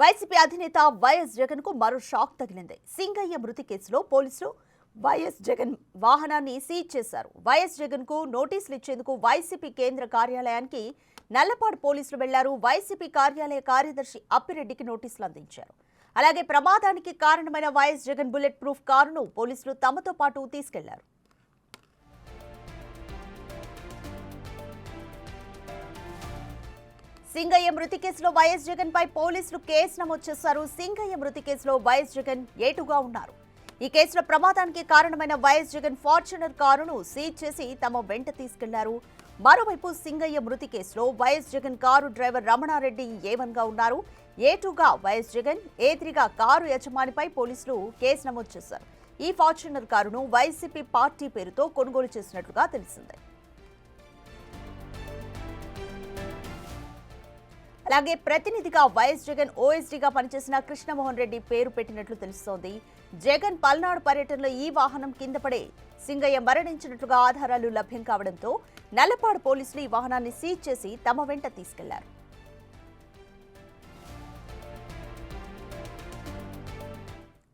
YCP అధినేత YS Jagan కు మరో షాక్ తగిలింది. సింగయ్య మృతి కేసులో పోలీసులు వైఎస్ జగన్ వాహనాన్ని సీజ్ చేశారు. వైఎస్ జగన్ కు నోటీసులు ఇచ్చేందుకు వైసీపీ కేంద్ర కార్యాలయానికి నల్లపాడు పోలీసులు వెళ్లారు. వైసీపీ కార్యాలయ కార్యదర్శి అప్పిరెడ్డికి నోటీసులు అందించారు. అలాగే ప్రమాదానికి కారణమైన వైఎస్ జగన్ బుల్లెట్ ప్రూఫ్ కారును పోలీసులు తమతో పాటు తీసుకెళ్లారు. సింగయ్య మృతి కేసులో వైఎస్ జగన్ పై పోలీసులు కేసు నమోదు చేశారు. సింగయ్య మృతి కేసులో వైఎస్ జగన్ ఏటుగా ఉన్నారు. ఈ కేసులో ప్రమాదానికి కారణమైన వైఎస్ జగన్ ఫార్చునర్ కారును సీజ్ చేసి తమ వెంట తీసుకెళ్లారు. మరోవైపు సింగయ్య మృతి కేసులో YS Jagan car driver Ramana Reddy A1 గా ఉన్నారు. A2గా వైఎస్ జగన్, A3గా కారు యజమానిపై పోలీసులు కేసు నమోదు చేశారు. ఈ ఫార్చునర్ కారును వైసీపీ పార్టీ పేరుతో కొనుగోలు చేసినట్లుగా తెలిసింది. అలాగే ప్రతినిధిగా వైఎస్ జగన్ OSDగా పనిచేసిన కృష్ణమోహన్ రెడ్డి పేరు పెట్టినట్లు తెలుస్తోంది. జగన్ పల్నాడు పర్యటనలో ఈ వాహనం కింద పడే సింగయ్య మరణించినట్లుగా ఆధారాలు లభ్యం కావడంతో నల్లపాడు పోలీసులు ఈ వాహనాన్ని సీజ్ చేసి తమ వెంట తీసుకెళ్లారు.